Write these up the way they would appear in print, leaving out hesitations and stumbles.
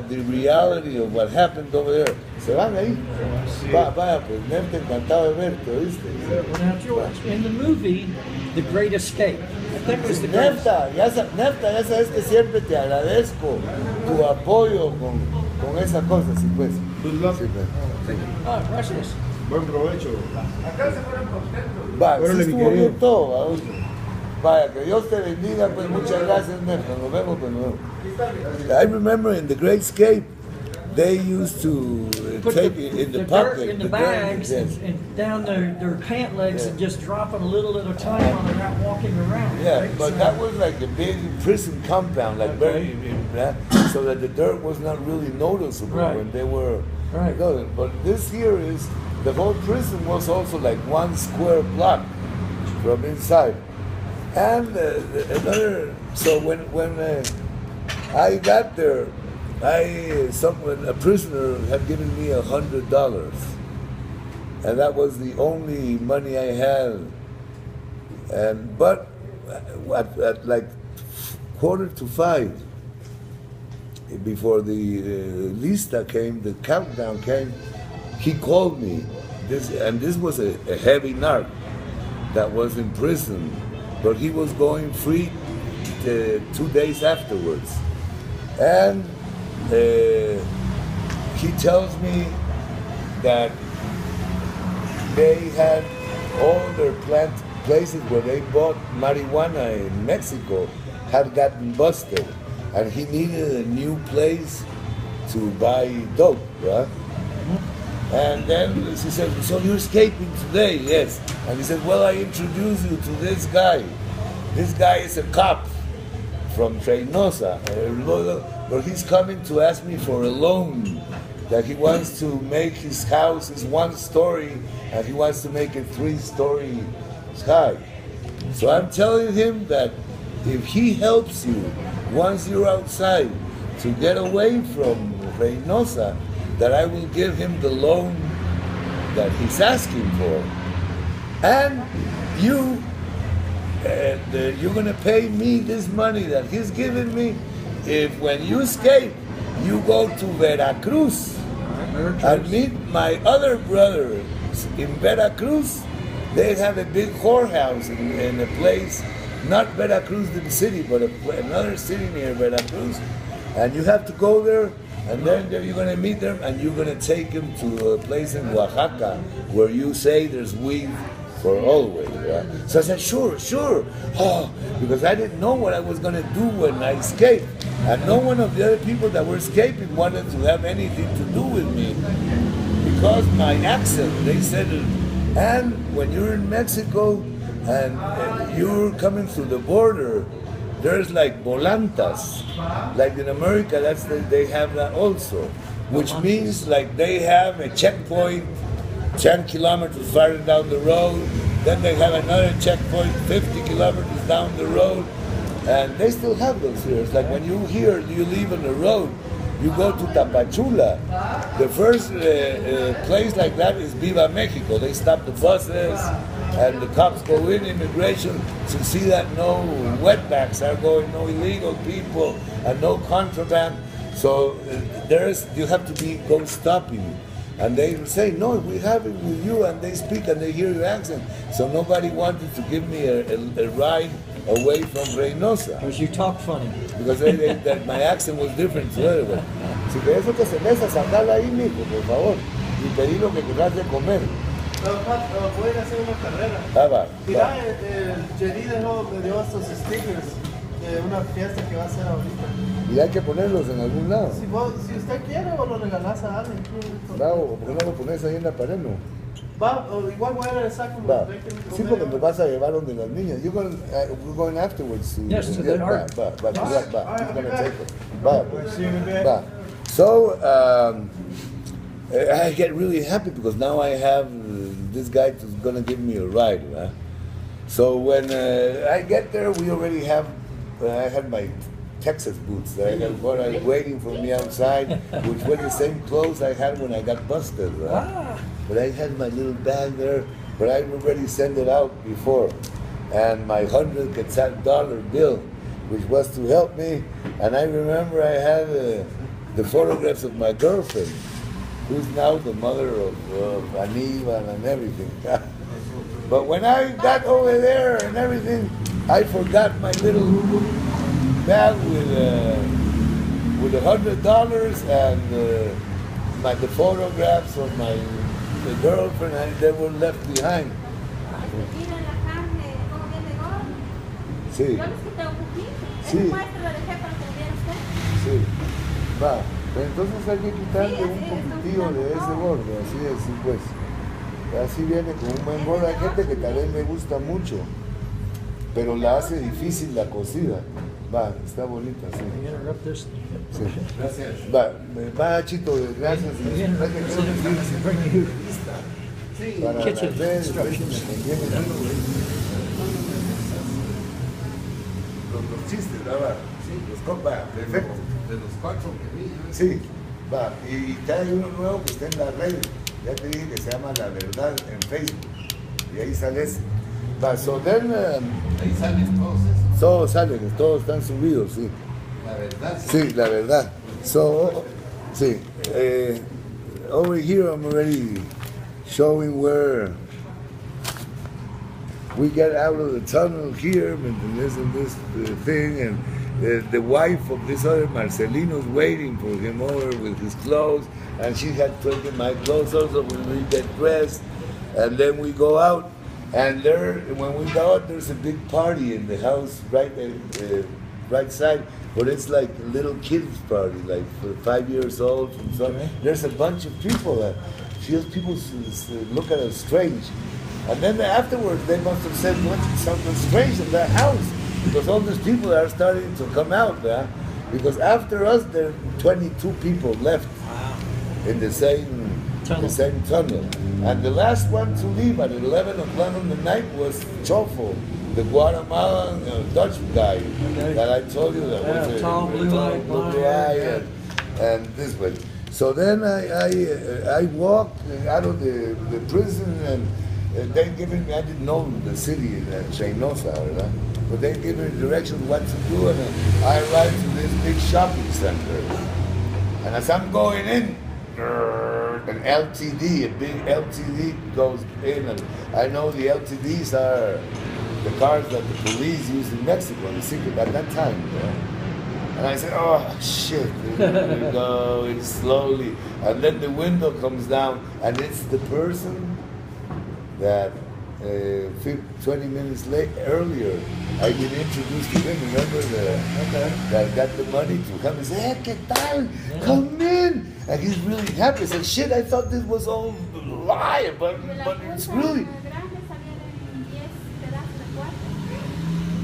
the reality of what happened over there. Se van ahí. Vaya, pues Nefta encantado de verte, ¿oíste? Well, now, George, in the movie, The Great Escape, I think it was the greatest. Nefta, ya sabes que siempre te agradezco tu apoyo con esa cosa, sí pues. Good luck. Sí, pues. Sí. Oh, gracias. Buen provecho. Acá se fueron contentos. Va, Órale, sí mi estuvo querido. bien todo, ¿va? Vaya, que Dios te bendiga, pues muchas gracias, Nefta. Nos vemos, pues nos vemos. I remember in The Great Escape, they used to Put take it in the dirt pocket. in the dirt, bags yes. and down their pant legs Yeah. and just drop it a little at a time while they're out walking around. Yeah, right? but So- that was like a big prison compound, like very, so that the dirt was not really noticeable Right. when they were. Right. But this here is, the whole prison was also like 1 square block from inside. And so when I got there, a prisoner had given me $100, and that was the only money I had. But at like 4:45, before the lista came, the countdown came, he called me. This was a heavy narc that was in prison, but he was going free 2 days afterwards. And he tells me that they had all their places where they bought marijuana in Mexico had gotten busted, and he needed a new place to buy dope, right? And then she said, so you're escaping today? Yes. And he said, well, I introduce you to this guy. This guy is a cop from Reynosa, but he's coming to ask me for a loan, that he wants to make his house is 1 story and he wants to make it 3 stories high. So I'm telling him that if he helps you once you're outside to get away from Reynosa, that I will give him the loan that he's asking for. And you're gonna pay me this money that he's giving me if when you escape, you go to Veracruz and meet my other brothers in Veracruz. They have a big whorehouse in a place, not Veracruz the city, but another city near Veracruz. And you have to go there, and then you're going to meet them, and you're going to take them to a place in Oaxaca where you say there's weed for always. Right? So I said, sure. Oh, because I didn't know what I was going to do when I escaped. And no one of the other people that were escaping wanted to have anything to do with me. Because my accent, they said, and when you're in Mexico and you're coming through the border, there's like volantas. Like in America, they have that also. Which means like they have a checkpoint 10 kilometers farther down the road, then they have another checkpoint 50 kilometers down the road, and they still have those here. It's like when you leave on the road, you go to Tapachula. The first place like that is Viva Mexico. They stop the buses, and the cops go in immigration to see that no wetbacks are going, no illegal people, and no contraband. So you have to go stopping. And they say, no, we have it with you, and they speak and they hear your accent. So nobody wanted to give me a ride away from Reynosa. Because you talk funny. Because that my accent was different to everyone. Si querés otra cerveza, sacala ahí, mijo, por favor. Y pedí lo que querrás de comer. Pueden hacer una carrera. Va. Mira, el Jerry me dio estos stickers de una fiesta que va a hacer ahorita. Y hay que ponerlos en algún lado. Si usted quiere, o lo regalás a alguien. Bravo, ¿por qué no lo pones ahí en la pared, no? Va, o igual voy a regresar como Va. 20 minutos. Sí, porque nos vas a llevar donde las niñas. We're going afterwards. Yes, to the art. Va. He's gonna take it. Va. See you in a bit. Va. So, I get really happy because now I have this guy who's gonna give me a ride. Right? So when I get there, we already have, I had my Texas boots that I had bought, waiting for me outside, which were the same clothes I had when I got busted. Right? But I had my little bag there, but I already sent it out before. And my $100 quetzal bill, which was to help me. And I remember I had the photographs of my girlfriend, who's now the mother of Aníbal and everything. But when I got over there and everything, I forgot my little bag with $100 and the photographs of my girlfriend, and they were left behind. Mira la carne, cómo viene gorda. Sí, Yo les quité un Buki. Sí. Ese muestra lo dejé para que lo viera usted. sí. Va, pero entonces hay que quitarle Sí, un así, poquitillo de ese todo. gordo, así es, sí, pues. Así viene con un buen gordo. Hay gente que tal vez le gusta mucho, pero la hace difícil la cocida. Va, está bonita, sí. Can you interrupt this? Sí. Va, Chito, gracias. Can you interrupt this? Bring you Para kitchen las redes, instructions. los chistes, va. Los compa, perfecto. De los 4 que vi. Sí, va. Y ya hay uno nuevo que está en las redes. Ya te dije que se llama La Verdad en Facebook. Y ahí sale ese. Va, so then, Ahí salen todos esos. todos salen, todos están subidos, sí. La verdad. Sí, la verdad. So, sí. Over here I'm already showing where we get out of the tunnel here, and this thing, and the wife of this other Marcelino's waiting for him over with his clothes, and she had taken my clothes also when we get dressed, and then we go out, and there, when we go out, there's a big party in the house right side, but it's like a little kids party, like for 5 years old. And so Okay. there's a bunch of people that people look at us strange. And then afterwards, they must have said something strange in that house, because all these people are starting to come out there. Because after us, there are 22 people left in the same tunnel. And the last one to leave at 11 o'clock in the night was Chofo, the Guatemalan Dutch guy that I told you that was tall, blue-eyed, blue-eyed, and this one. So then I walked out of the prison, and they given me, I didn't know the city, Reynosa, right? But they gave me directions what to do, and I arrived to this big shopping center. And as I'm going in, an LTD, a big LTD goes in, and I know the LTDs are the cars that the police use in Mexico, the secret at that time. And I said, oh shit, we're going slowly. And then the window comes down, and it's the person that 20 minutes earlier I get introduced to him. Remember that got the money to come and say, hey, ¿qué tal? Come in. And he's really happy. I said, shit, I thought this was all a lie, but it's really.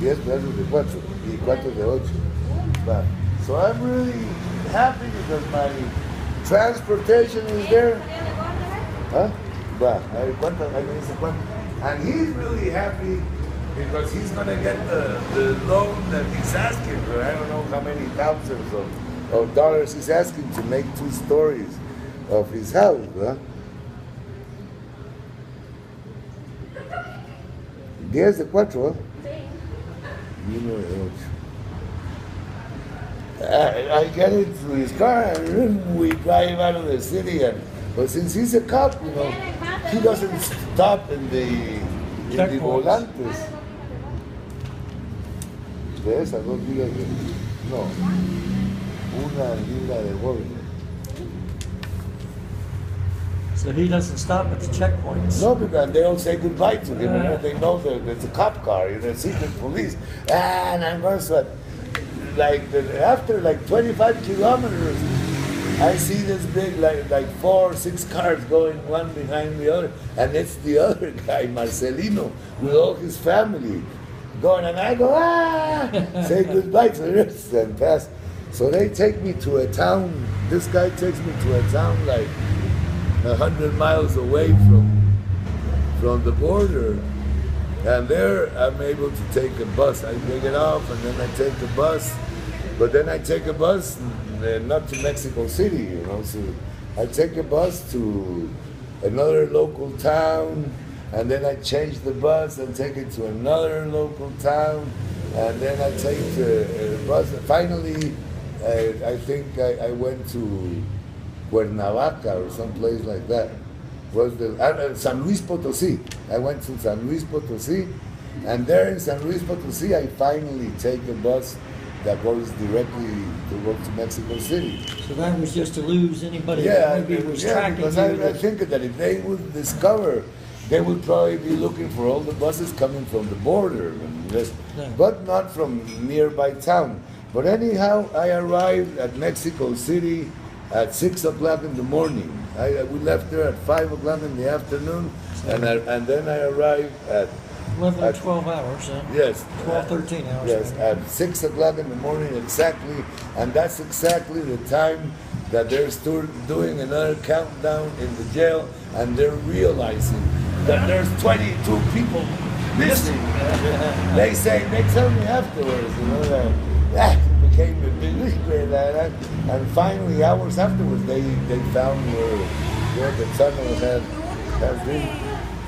10 pedazos de 4 y 4 de 8. But, so I'm really happy because my transportation is there. Huh? But, and he's really happy because he's going to get the loan that he's asking for. I don't know how many thousands of dollars he's asking to make 2 stories of his house. Huh? 10 de 4, huh? I get into his car and we drive out of the city, but since he's a cop, he doesn't stop in the volantes. De esas 2 libras no, 1 libra de Jorge. So he doesn't stop at the checkpoints. No, because they all say goodbye to him. They know that it's a cop car, secret police. And I'm also after 25 kilometers, I see this big like 4 or 6 cars going one behind the other, and it's the other guy, Marcelino, with all his family going, and I go say goodbye to the rest and pass. So they take me to a town. This guy takes me to a town like 100 miles away from the border, and there I'm able to take a bus. I take it off, and then I take the bus, but then I take a bus not to Mexico City, so I take a bus to another local town, and then I change the bus and take it to another local town, and then I take the bus. Finally, I think I went to Cuernavaca or some place like that. Was the San Luis Potosí. I went to San Luis Potosí, and there in San Luis Potosí, I finally take a bus that goes directly to go to Mexico City. So that was just to lose anybody that maybe was tracking because you. I think that if they would discover, they would probably be looking for all the buses coming from the border, and but not from nearby town. But anyhow, I arrived at Mexico City at 6 o'clock in the morning. We left there at 5 o'clock in the afternoon, and then I arrived at 11 or 12 hours, yes, 12, 13 hours. Yes, at 6 o'clock in the morning exactly, and that's exactly the time that they're still doing another countdown in the jail, and they're realizing that there's 22 people missing. They tell me afterwards, that became a big secret, and finally hours afterwards they found where the tunnel has been.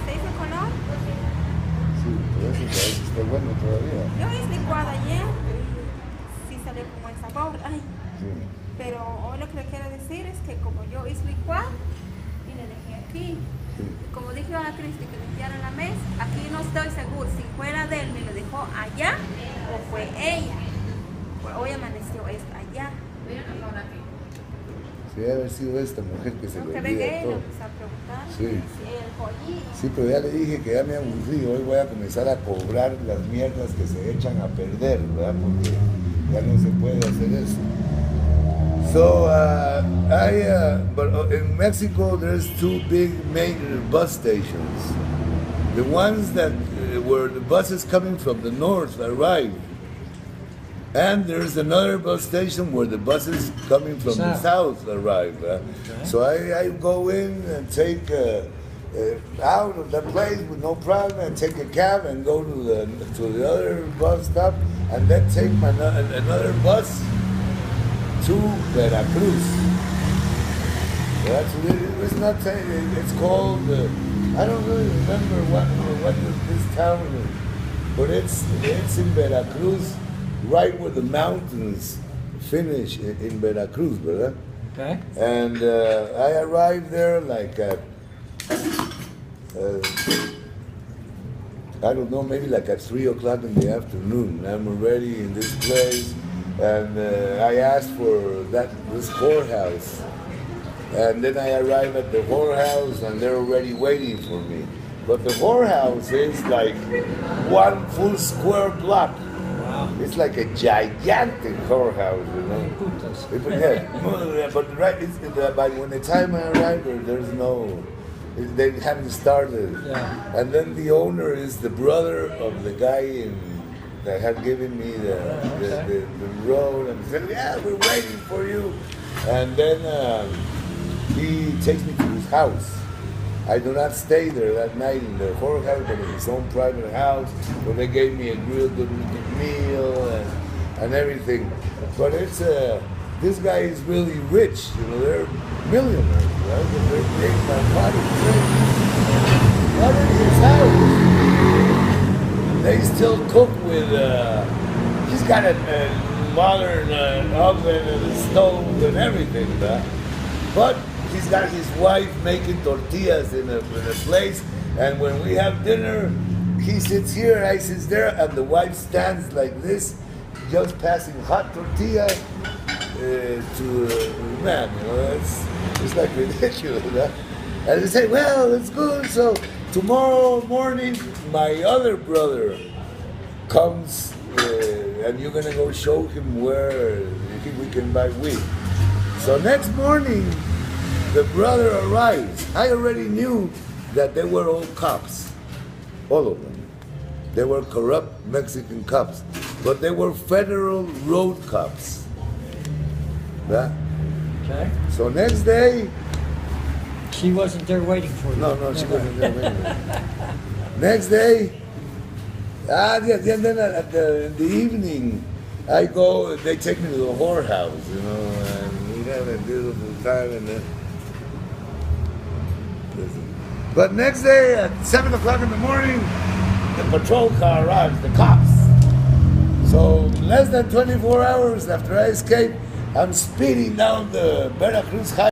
¿Se hizo color? Sí, pero eso está bueno todavía. Yo hice licuado ayer y sí salió con buen sabor. Ay. Sí. Pero hoy lo que le quiero decir es que como yo hice licuado y le dejé aquí, y como dije a Cristi que limpiara la mesa, aquí no estoy seguro si fuera de él me lo dejó allá o fue ella. Pues hoy amaneció esto allá. Sí, debe haber sido esta mujer que se le Que olvida venga él, todo. a preguntar Sí. el pollito. Sí, pero ya le dije que ya me aburrí. Hoy voy a comenzar a cobrar las mierdas que se echan a perder, ¿verdad? Porque ya no se puede hacer eso. So, but in Mexico, there's two big major bus stations. The ones that where the buses coming from the north arrive. And there's another bus station where the buses coming from the south arrive. So I go in and take out of the place with no problem, and take a cab and go to the other bus stop, and then take another bus to Veracruz. That's really, it's not. It's called. I don't really remember what this town is, but it's in Veracruz. Right where the mountains finish in Veracruz, brother. Okay. And I arrived there like at, I don't know, maybe like at 3 o'clock in the afternoon. I'm already in this place, and I asked for this whorehouse. And then I arrive at the whorehouse, and they're already waiting for me. But the whorehouse is like one full square block. It's like a gigantic whorehouse, But by when the time I arrived there's no, they haven't started. Yeah. And then the owner is the brother of the guy that had given me the road, and said, "Yeah, we're waiting for you." And then he takes me to his house. I do not stay there that night in the whorehouse, but in his own private house, where they gave me a real good meal and everything. But it's this guy is really rich, they're millionaires, right? They're big narcotic trade. But in his house, they still cook with. He's got a modern oven and a stove and everything, but he's got his wife making tortillas in a place, and when we have dinner, he sits here, I sit there, and the wife stands like this, just passing hot tortilla to the man. It's like ridiculous. And they say, "Well, it's good. So tomorrow morning, my other brother comes, and you're gonna go show him where we can buy weed." So next morning, the brother arrives. I already knew that they were all cops, all of them. They were corrupt Mexican cops, but they were federal road cops. Yeah? Okay. So next day, She wasn't there waiting for you. no, she wasn't there. Next day, and then in the evening, I go. They take me to the whorehouse, and we have a beautiful time and then. But next day at 7 o'clock in the morning, the patrol car arrives, the cops. So less than 24 hours after I escaped, I'm speeding down the Veracruz highway.